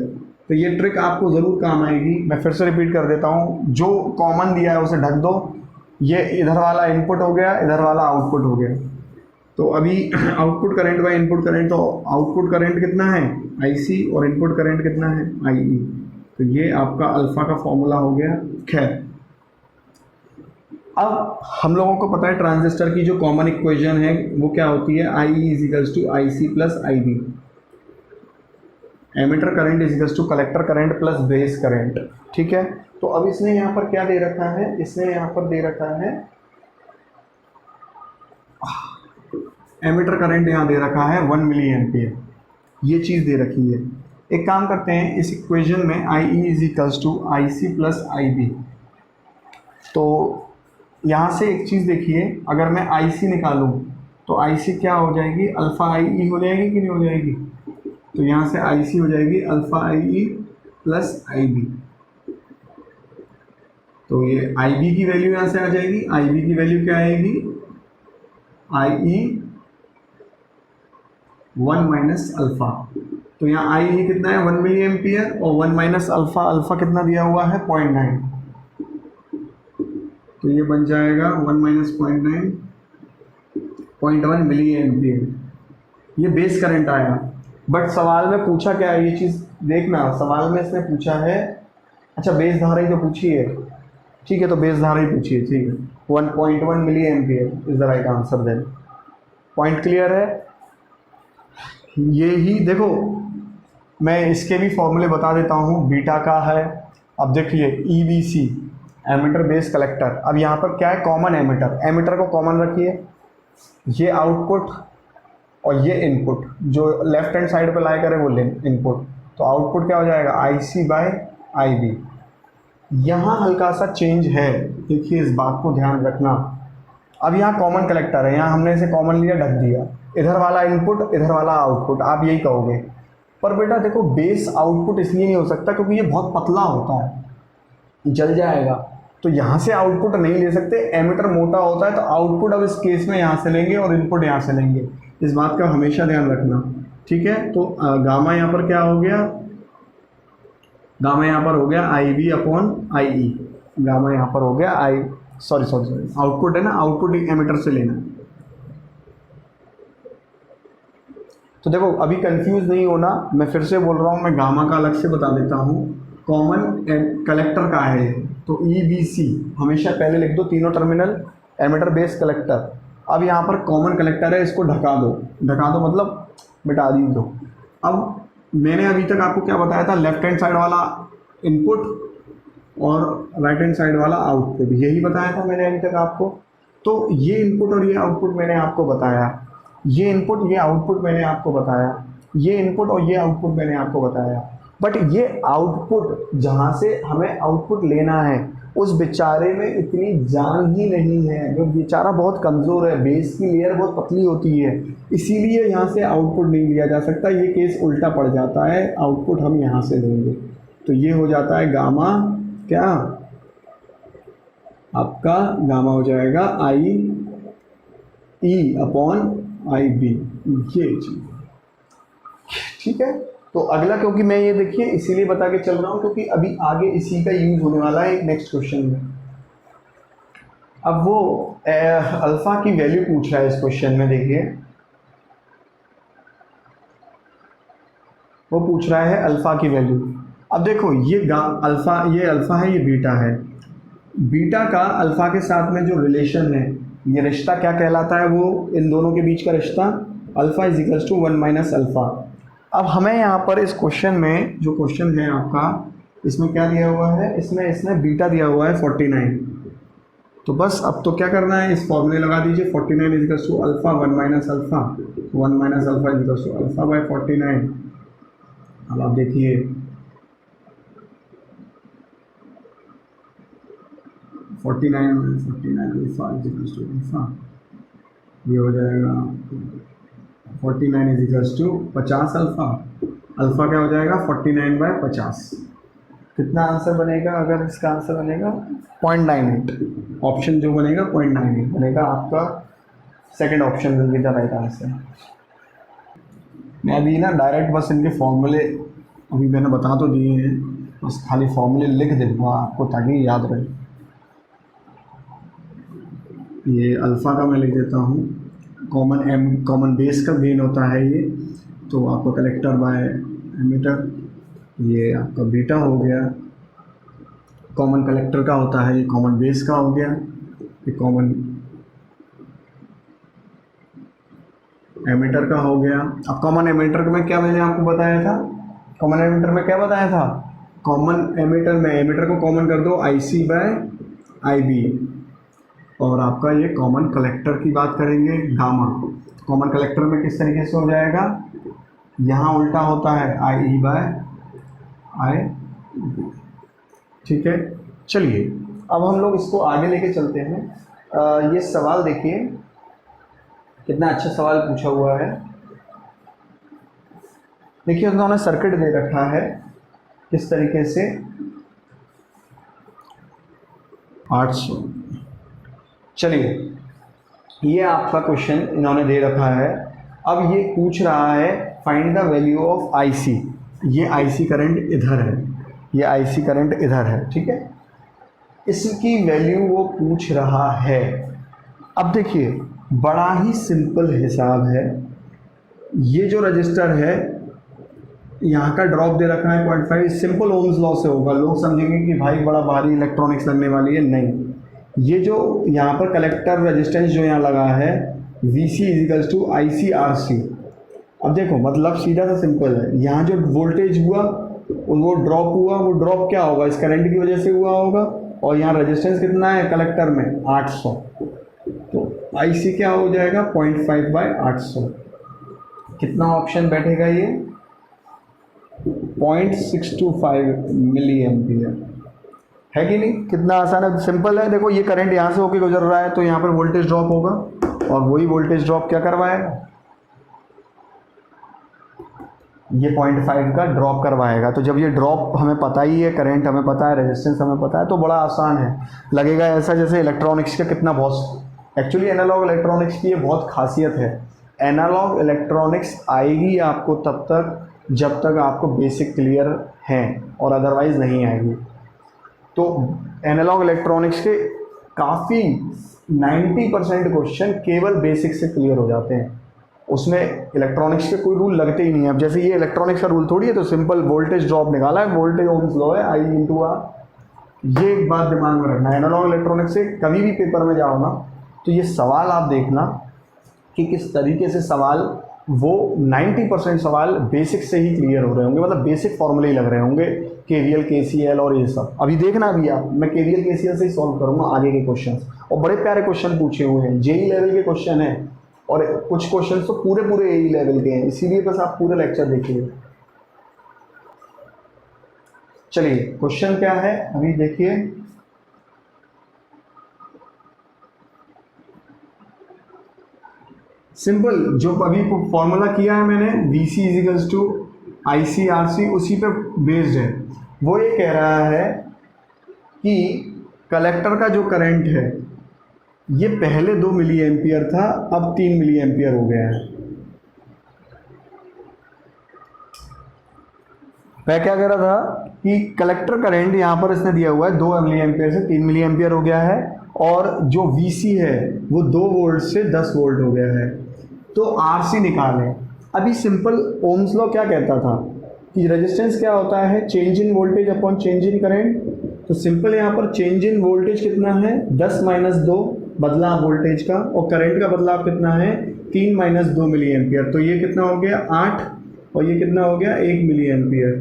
Speaker 1: तो ये ट्रिक आपको ज़रूर काम आएगी। मैं फिर से रिपीट कर देता हूँ, जो कॉमन दिया है उसे ढक दो, ये इधर वाला इनपुट हो गया, इधर वाला आउटपुट हो गया। तो अभी output current by input current, तो आउटपुट करंट कितना है IC और इनपुट करंट कितना है IE। तो ये आपका अल्फ़ा का फॉर्मूला हो गया। खैर, अब हम लोगों को पता है ट्रांजिस्टर की जो कॉमन इक्वेशन है वो क्या होती है, IE = IC + IB, emitter current = collector current plus base current. ठीक है, तो अब इसने यहाँ पर क्या दे रखा है, इसने यहाँ पर दे रखा है एमिटर करंट, यहाँ दे रखा है 1 मिली एम्पियर, ये चीज़ दे रखी है। एक काम करते हैं, इस इक्वेशन में IE = IC + IB। तो यहाँ से एक चीज़ देखिए, अगर मैं IC निकालूँ तो IC क्या हो जाएगी, अल्फ़ा IE हो जाएगी कि नहीं हो जाएगी। तो यहाँ से IC हो जाएगी अल्फ़ा IE + IB। तो ये IB की वैल्यू यहाँ से आ जाएगी, IB की वैल्यू क्या आएगी, IE 1 - अल्फ़ा। तो यहाँ IE कितना है 1 मिली एम्पियर और 1 - अल्फ़ा, अल्फ़ा कितना दिया हुआ है 0.9। तो ये बन जाएगा 1 - 0.9, 0.1 मिली एम्पियर। ये बेस करंट आया। बट सवाल में पूछा क्या है, ये चीज़ देखना, सवाल में इसने पूछा है, अच्छा बेस धारा ही तो पूछी है, ठीक है, तो बेस धारा ही पूछी है, ठीक है। 1.1 milli ampere is the right answer then. Point clear है। ये ही देखो, मैं इसके भी फॉर्मूले बता देता हूँ। बीटा का है, अब देखिए EBC, एमिटर बेस कलेक्टर। अब यहाँ पर क्या है, कॉमन एमिटर, एमिटर को कॉमन रखिए, ये आउटपुट और ये इनपुट, जो लेफ्ट हैंड साइड पे लाई करे वो इनपुट। तो आउटपुट क्या हो जाएगा, IC बाय IB। यहाँ हल्का सा चेंज है, देखिए इस बात को ध्यान रखना। अब यहाँ कॉमन कलेक्टर है, यहाँ हमने इसे कॉमन लिया, ढक दिया, इधर वाला इनपुट इधर वाला आउटपुट, आप यही कहोगे। पर बेटा देखो बेस आउटपुट इसलिए नहीं हो सकता क्योंकि ये बहुत पतला होता है, जल जाएगा, तो यहाँ से आउटपुट नहीं ले सकते। एमीटर मोटा होता है तो आउटपुट अब इस केस में यहाँ से लेंगे और इनपुट यहाँ से लेंगे, इस बात का हमेशा ध्यान रखना, ठीक है। तो गामा यहाँ पर क्या हो गया, गामा यहाँ पर हो गया IB अपॉन IE, गामा यहाँ पर हो गया सॉरी आउटपुट है ना, आउटपुट एमीटर से लेना। तो देखो अभी कंफ्यूज नहीं होना, मैं फिर से बोल रहा हूँ, मैं गामा का अलग से बता देता हूँ। कॉमन कलेक्टर का है तो EBC हमेशा पहले लिख दो, तीनों टर्मिनल एमीटर बेस कलेक्टर। अब यहाँ पर कॉमन कलेक्टर है, इसको ढका दो, ढका दो मतलब मिटा दी दो। अब मैंने अभी तक आपको क्या बताया था, लेफ्ट हैंड साइड वाला इनपुट और राइट हैंड साइड वाला आउटपुट, यही बताया था मैंने अभी तक आपको। तो ये इनपुट और ये आउटपुट मैंने आपको बताया, ये इनपुट ये आउटपुट मैंने आपको बताया, ये इनपुट और ये आउटपुट मैंने आपको बताया। बट ये आउटपुट जहाँ से हमें आउटपुट लेना है उस बेचारे में इतनी जान ही नहीं है, जो बेचारा बहुत कमज़ोर है, बेस की लेयर बहुत पतली होती है, इसीलिए यहाँ से आउटपुट नहीं लिया जा सकता। ये केस उल्टा पड़ जाता है, आउटपुट हम यहाँ से लेंगे, तो ये हो जाता है गामा, क्या आपका गामा हो जाएगा IE अपॉन IB, ये चीज, ठीक है। तो अगला, क्योंकि मैं ये देखिए इसीलिए बता के चल रहा हूँ क्योंकि अभी आगे इसी का यूज होने वाला है एक नेक्स्ट क्वेश्चन में। अब वो अल्फा की वैल्यू पूछ रहा है इस क्वेश्चन में, देखिए वो पूछ रहा है अल्फा की वैल्यू। अब देखो ये अल्फा, ये अल्फा है, ये बीटा है। बीटा का अल्फा के साथ में जो रिलेशन है, ये रिश्ता क्या कहलाता है, वो इन दोनों के बीच का रिश्ता alpha is equals to 1 minus alpha. अब हमें यहाँ पर इस क्वेश्चन में, जो क्वेश्चन है आपका, इसमें क्या दिया हुआ है, इसमें बीटा दिया हुआ है 49। तो बस अब तो क्या करना है, इस फॉर्मूले लगा दीजिए, 49 is equals to alpha 1 minus alpha, 1 minus alpha is equals to alpha by 49। अब आप देखिए 49 alpha is equals to alpha, ये हो जाएगा 49 is equals to 50 alpha, alpha क्या हो जाएगा 49 बाय 50। कितना आंसर बनेगा, अगर इसका आंसर बनेगा 0.98, ऑप्शन जो बनेगा 0.98 बनेगा आपका, second option will be the right answer. मैं अभी ना डायरेक्ट बस इनके फॉर्मूले अभी मैंने बता तो दिए हैं, बस खाली फॉर्मूले लिख दूँगा आपको ताकि याद रहे। ये अल्फ़ा का मैं लिख देता हूँ, कॉमन बेस का गेन होता है ये, तो आपका कलेक्टर बाय एमीटर, ये आपका बीटा हो गया। कॉमन कलेक्टर का होता है, ये कॉमन बेस का हो गया, ये कॉमन एमीटर का हो गया। अब कॉमन एमीटर में क्या मैंने आपको बताया था, कॉमन एमीटर में क्या बताया था, कॉमन एमीटर में एमीटर को कॉमन कर दो IC बाय IB, और आपका ये कॉमन कलेक्टर की बात करेंगे गामा। कॉमन कलेक्टर में किस तरीके से हो जाएगा, यहाँ उल्टा होता है IE बाय IB, ठीक है। चलिए अब हम लोग इसको आगे लेके चलते हैं। ये सवाल देखिए कितना अच्छा सवाल पूछा हुआ है। देखिए उन्होंने सर्किट दे रखा है किस तरीके से, 800। चलिए ये आपका क्वेश्चन इन्होंने दे रखा है। अब ये पूछ रहा है find the value of IC, ये IC करंट इधर है, ये IC करंट इधर है, ठीक है, इसकी वैल्यू वो पूछ रहा है। अब देखिए बड़ा ही सिंपल हिसाब है, ये जो रजिस्टर है यहाँ का ड्रॉप दे रखा है 0.5, सिंपल ओम्स लॉ से होगा। लोग समझेंगे कि भाई बड़ा भारी इलेक्ट्रॉनिक्स लगने वाली है, नहीं, ये जो यहाँ पर कलेक्टर रेजिस्टेंस जो यहाँ लगा है VC is equals to ICRC। अब देखो मतलब सीधा सा सिंपल है, यहाँ जो वोल्टेज हुआ वो ड्रॉप हुआ, वो ड्रॉप क्या होगा, इस करंट की वजह से हुआ होगा, और यहाँ रेजिस्टेंस कितना है कलेक्टर में 800, तो IC क्या हो जाएगा 0.5 बाय 800। कितना ऑप्शन बैठेगा ये 0.625 मिली एम्पियर, है कि नहीं? कितना आसान है, सिंपल है। देखो ये करंट यहाँ से होकर गुजर रहा है तो यहाँ पर वोल्टेज ड्रॉप होगा और वही वोल्टेज ड्रॉप क्या करवाएगा, ये 0.5 का ड्रॉप करवाएगा। तो जब ये ड्रॉप हमें पता ही है, करंट हमें पता है, रेजिस्टेंस हमें पता है, तो बड़ा आसान है। लगेगा ऐसा जैसे इलेक्ट्रॉनिक्स का कितना बहुत, एक्चुअली एनालॉग इलेक्ट्रॉनिक्स की ये बहुत खासियत है। एनालॉग इलेक्ट्रॉनिक्स आएगी आपको तब तक जब तक आपको बेसिक क्लियर हैं और अदरवाइज नहीं आएगी। तो एनालॉग इलेक्ट्रॉनिक्स के काफ़ी 90% क्वेश्चन केवल बेसिक से क्लियर हो जाते हैं, उसमें इलेक्ट्रॉनिक्स के कोई रूल लगते ही नहीं है। अब जैसे ये इलेक्ट्रॉनिक्स का रूल थोड़ी है, तो सिंपल वोल्टेज ड्रॉप निकाला है, वोल्टेज ओम्स लॉ है, I × R। ये एक बात दिमाग में रखना है। एनालॉग इलेक्ट्रॉनिक्स से कभी भी पेपर में जाओ ना तो ये सवाल आप देखना कि किस तरीके से सवाल, वो 90% सवाल बेसिक से ही क्लियर हो रहे होंगे, मतलब बेसिक फॉर्मूले ही लग रहे होंगे, KVL KCL और ये सब। अभी देखना अभी आप, मैं KVL KCL से ही सॉल्व करूँगा आगे के क्वेश्चन, और बड़े प्यारे क्वेश्चन पूछे हुए हैं, JEE लेवल के क्वेश्चन हैं, और कुछ क्वेश्चन तो पूरे AE लेवल के हैं, इसीलिए बस आप पूरा लेक्चर देखिए। चलिए क्वेश्चन क्या है अभी देखिए। सिंपल जो अभी फॉर्मूला किया है मैंने, VC = IC/RC, उसी पे बेस्ड है। वो ये कह रहा है कि कलेक्टर का जो करंट है ये पहले 2 मिली एम्पियर था, अब 3 मिली एम्पियर हो गया है। मैं क्या कह रहा था कि कलेक्टर करंट यहाँ पर इसने दिया हुआ है 2 मिली एम्पियर से 3 मिली एम्पियर हो गया है, और जो VC है वो 2 वोल्ट से 10 वोल्ट हो गया है। तो RC निकालें। अभी सिंपल ओम्स लॉ क्या कहता था कि रेजिस्टेंस क्या होता है, change in voltage upon change in current. तो सिंपल यहाँ पर चेंज इन वोल्टेज कितना है, 10 - 2 बदलाव वोल्टेज का, और करंट का बदलाव कितना है, 3 - 2 मिली एम्पियर। तो ये कितना हो गया 8, और ये कितना हो गया 1 मिली एम्पियर।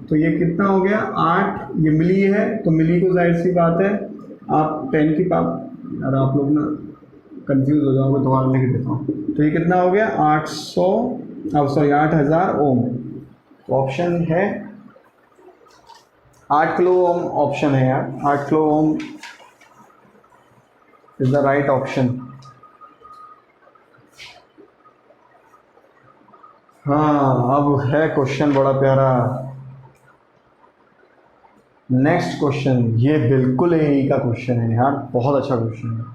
Speaker 1: तो ये कितना हो गया 8, ये मिली है तो मिली को जाहिर सी बात है आप 10 की पावर, यार आप लोग ना कंफ्यूज हो जाओगे, दोबारा लिख देता हूँ। तो ये कितना हो गया 8000 ओम। तो ऑप्शन है 8 किलो ओम, ऑप्शन है यार, 8 kilo ohm is the right option. हाँ अब है क्वेश्चन बड़ा प्यारा। नेक्स्ट क्वेश्चन, ये बिल्कुल AE का क्वेश्चन है यार, बहुत अच्छा क्वेश्चन है।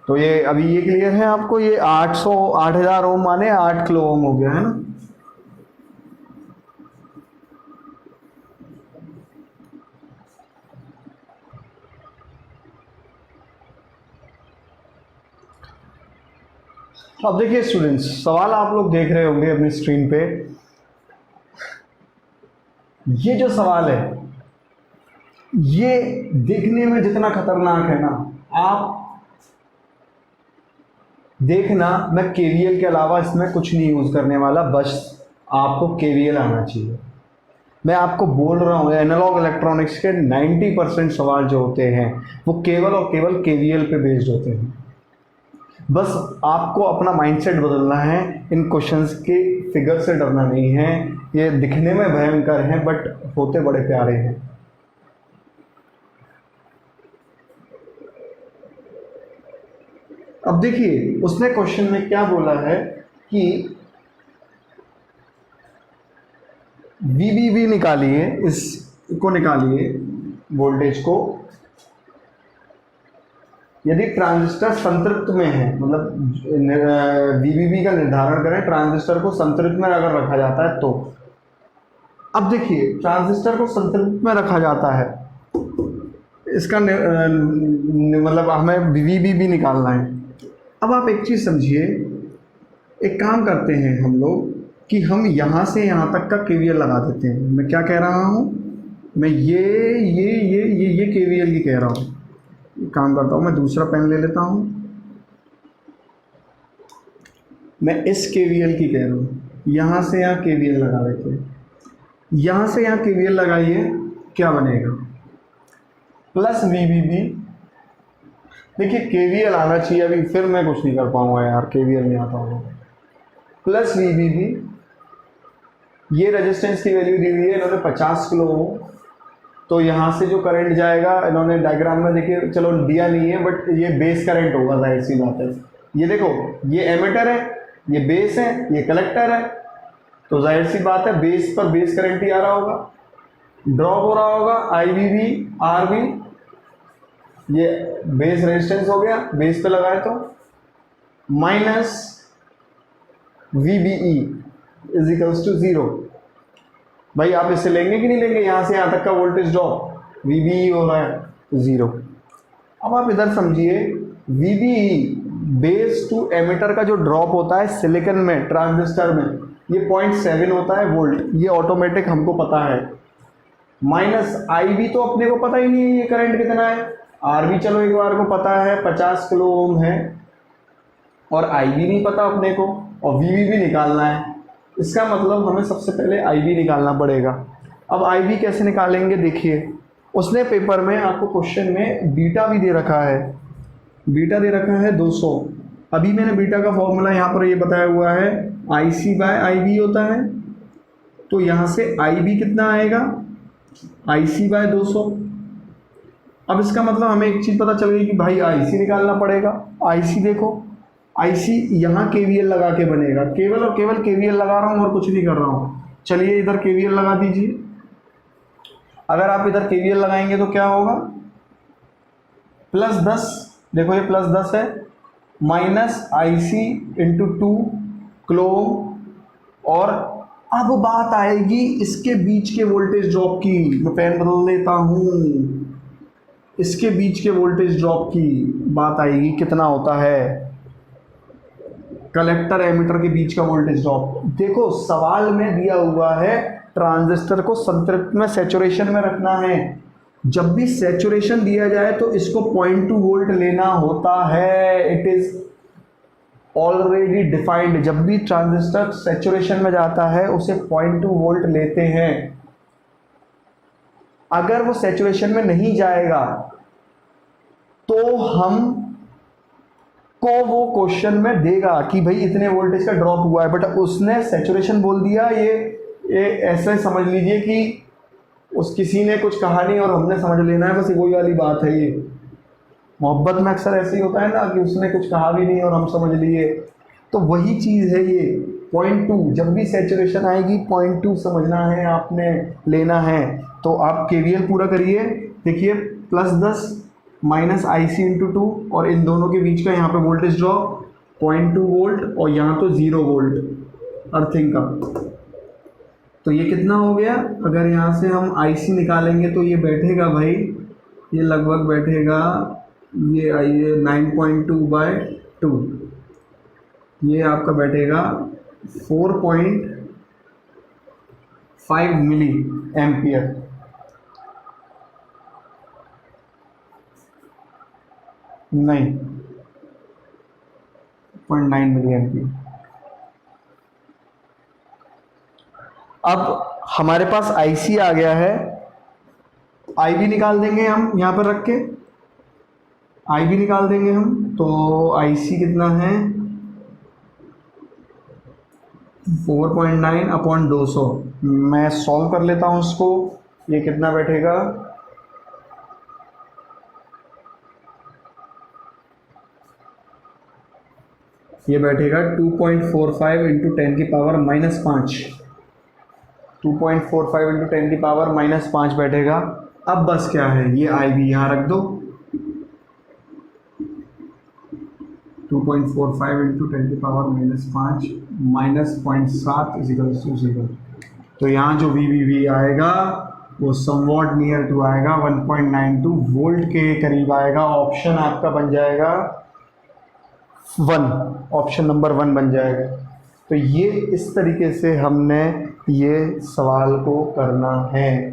Speaker 1: तो ये अभी ये क्लियर है आपको, ये 8000 ओम माने 8 किलो ओम हो गया है ना। अब देखिए स्टूडेंट्स, सवाल आप लोग देख रहे होंगे अपनी स्क्रीन पे। ये जो सवाल है ये देखने में जितना खतरनाक है ना, आप देखना, मैं KVL के अलावा इसमें कुछ नहीं यूज़ करने वाला, बस आपको KVL आना चाहिए। मैं आपको बोल रहा हूँ एनालॉग इलेक्ट्रॉनिक्स के 90% सवाल जो होते हैं वो केवल और केवल KVL पे बेस्ड होते हैं। बस आपको अपना माइंडसेट बदलना है, इन क्वेश्चंस के फिगर से डरना नहीं है। ये दिखने में भयंकर हैं बट होते बड़े प्यारे हैं। अब देखिए उसने क्वेश्चन में क्या बोला है कि VBB निकालिए, इसको निकालिए वोल्टेज को, यदि ट्रांजिस्टर संतृप्त में है, मतलब VBB का निर्धारण करें ट्रांजिस्टर को संतृप्त में अगर रखा जाता है तो। अब देखिए ट्रांजिस्टर को संतृप्त में रखा जाता है, इसका मतलब हमें VBB निकालना है। अब आप एक चीज़ समझिए, एक काम करते हैं हम लोग कि हम यहाँ से यहाँ तक का KVL लगा देते हैं। मैं क्या कह रहा हूँ, मैं ये KVL की कह रहा हूँ। काम करता हूँ, मैं दूसरा पेन ले लेता हूँ, मैं इस KVL की कह रहा हूँ। यहाँ से यहाँ KVL लगा देते हैं, यहाँ से यहाँ KVL लगाइए, क्या बनेगा प्लस VBB। देखिए KVL आना चाहिए, अभी फिर मैं कुछ नहीं कर पाऊंगा यार, KVL नहीं आता होगा। प्लस VBB ये रेजिस्टेंस की वैल्यू दी हुई है इन्होंने 50 किलो ओम। तो यहाँ से जो करंट जाएगा इन्होंने डायग्राम में देखिए, चलो दिया नहीं है बट ये बेस करंट होगा, जाहिर सी बात है। ये देखो, ये एमीटर है, ये बेस है, ये कलेक्टर है, तो जाहिर सी बात है बेस पर बेस करंट ही आ रहा होगा, ड्रॉप हो रहा होगा I V B R B. ये बेस रेजिस्टेंस हो गया, बेस पे लगाए तो minus V B E is equals to 0। भाई आप इसे लेंगे कि नहीं लेंगे, यहाँ से यहाँ तक का voltage drop V B E हो रहा है 0। अब आप इधर समझिए, V B E base to emitter का जो ड्रॉप होता है सिलिकॉन में, ट्रांजिस्टर में, ये 0.7 होता है वोल्ट, ये ऑटोमेटिक हमको पता है। माइनस आई बी तो अपने को पता ही नहीं है ये करंट कितना है, आर बी चलो एक बार को पता है 50 किलो ओम है, और आई बी नहीं पता अपने को, और वी बी भी निकालना है। इसका मतलब हमें सबसे पहले आई बी निकालना पड़ेगा। अब आई बी कैसे निकालेंगे, देखिए उसने पेपर में आपको क्वेश्चन में बीटा भी दे रखा है, बीटा दे रखा है 200। अभी मैंने बीटा का फॉर्मूला यहाँ पर ये बताया हुआ है, आई सी बाय आई बी होता है। तो यहाँ से आई बी कितना आएगा, आई सी बाय 200। अब इसका मतलब हमें एक चीज़ पता चल गई कि भाई आई सी निकालना पड़ेगा। आई सी देखो, आई सी यहाँ के वी एल लगा के बनेगा, केवल और केवल के वी एल लगा रहा हूँ और कुछ नहीं कर रहा हूँ। चलिए इधर के वी एल लगा दीजिए। अगर आप इधर के वी एल लगाएंगे तो क्या होगा, +10, देखो ये +10 है, माइनस आई सी इंटू 2 किलो। और अब बात आएगी इसके बीच के वोल्टेज ड्रॉप की, मैं पेन बदल देता हूँ, इसके बीच के वोल्टेज ड्रॉप की बात आएगी, कितना होता है कलेक्टर एमीटर के बीच का वोल्टेज ड्रॉप। देखो सवाल में दिया हुआ है ट्रांजिस्टर को संतृप्त में, सैचुरेशन में रखना है। जब भी सैचुरेशन दिया जाए तो इसको 0.2 वोल्ट लेना होता है, इट इज ऑलरेडी डिफाइंड। जब भी ट्रांजिस्टर सैचुरेशन में जाता है उसे 0.2 वोल्ट लेते हैं। अगर वो सैचुरेशन में नहीं जाएगा तो हम को वो क्वेश्चन में देगा कि भाई इतने वोल्टेज का ड्रॉप हुआ है, बट उसने सैचुरेशन बोल दिया। ये ऐसे समझ लीजिए कि उस किसी ने कुछ कहा नहीं और हमने समझ लेना है, बस वही वाली बात है। ये मोहब्बत में अक्सर ऐसे ही होता है ना कि उसने कुछ कहा भी नहीं और हम समझ लिए, तो वही चीज़ है ये 0.2। जब भी सैचुरेशन आएगी 0.2 समझना है आपने, लेना है। तो आप केवीएल पूरा करिए, देखिए +10 माइनस आई सी इंटू 2, और इन दोनों के बीच का यहाँ पे वोल्टेज ड्रॉप 0.2 वोल्ट, और यहाँ तो 0 वोल्ट अर्थिंग का। तो ये कितना हो गया, अगर यहाँ से हम आई सी निकालेंगे तो ये बैठेगा भाई, ये लगभग बैठेगा, ये आइए 9.2/2, ये आपका बैठेगा 4.5 मिली एम्पियर। नहीं, 0.9 मिली एम्पियर। अब हमारे पास आईसी आ गया है, आई भी निकाल देंगे हम यहाँ पर रख के, आई भी निकाल देंगे हम। तो आईसी कितना है, 4.9/200। मैं सॉल्व कर लेता हूँ इसको, ये कितना बैठेगा, ये बैठेगा 2.45 इंटू 10 की पावर -5, 2.45 इंटू 10 की पावर -5 बैठेगा। अब बस क्या है, ये आई भी यहाँ रख दो, 2.45 इंटू 10 की पावर -5 -0.7 = 0। तो यहाँ जो वी आएगा वो समवॉट नियर टू आएगा 1.92 वोल्ट के करीब आएगा। ऑप्शन आपका बन जाएगा 1, ऑप्शन नंबर 1 बन जाएगा। तो ये इस तरीके से हमने ये सवाल को करना है।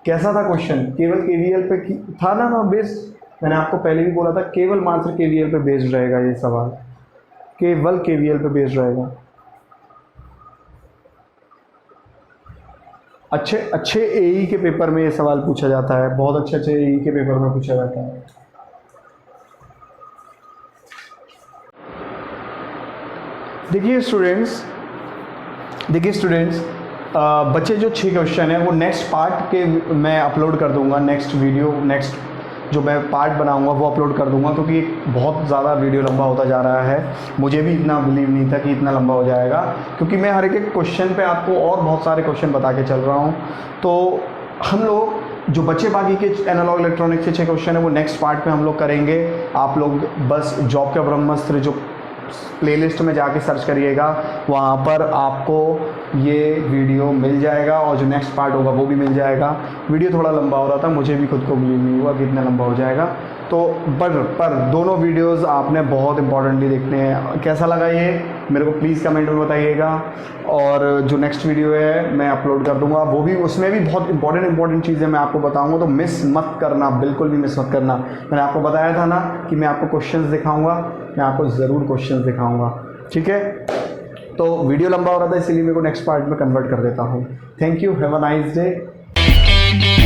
Speaker 1: कैसा था क्वेश्चन, केवल केवीएल पे था ना बेस्ड। मैंने आपको पहले भी बोला था केवल मात्र केवीएल पे बेस्ड रहेगा ये सवाल, केवल केवीएल पे बेस्ड रहेगा। अच्छे एई के पेपर में ये सवाल पूछा जाता है, बहुत अच्छे एई के पेपर में पूछा जाता है। देखिए स्टूडेंट्स, देखिए स्टूडेंट्स, बच्चे जो 6 क्वेश्चन है वो नेक्स्ट पार्ट के मैं अपलोड कर दूंगा, नेक्स्ट वीडियो, नेक्स्ट जो मैं पार्ट बनाऊंगा वो अपलोड कर दूंगा, क्योंकि बहुत ज़्यादा वीडियो लंबा होता जा रहा है। मुझे भी इतना बिलीव नहीं था कि इतना लंबा हो जाएगा, क्योंकि मैं हर एक क्वेश्चन पे आपको और बहुत सारे क्वेश्चन बता के चल रहा हूँ। तो हम लोग जो बच्चे बाकी के एनालॉग इलेक्ट्रॉनिक्स के 6 क्वेश्चन है वो नेक्स्ट पार्ट में हम लोग करेंगे। आप लोग बस जॉब का ब्रह्मास्त्र जो प्लेलिस्ट में जाके सर्च करिएगा, वहाँ पर आपको ये वीडियो मिल जाएगा और जो नेक्स्ट पार्ट होगा वो भी मिल जाएगा। वीडियो थोड़ा लंबा हो रहा था, मुझे भी खुद को बिलीव नहीं हुआ कि इतना लंबा हो जाएगा। तो पर दोनों वीडियोस आपने बहुत इंपॉर्टेंटली देखने हैं। कैसा लगा ये मेरे को प्लीज़ कमेंट में बताइएगा। और जो नेक्स्ट वीडियो है मैं अपलोड कर दूंगा, वो भी, उसमें भी बहुत इंपॉर्टेंट चीज़ें मैं आपको बताऊंगा, तो मिस मत करना, बिल्कुल भी मिस मत करना। मैंने आपको बताया था ना कि मैं आपको क्वेश्चंस दिखाऊंगा, मैं आपको ज़रूर क्वेश्चंस दिखाऊंगा, ठीक है। तो वीडियो लंबा हो रहा था इसीलिए मेरे को नेक्स्ट पार्ट में कन्वर्ट कर देता हूँ। Thank you, have a nice day.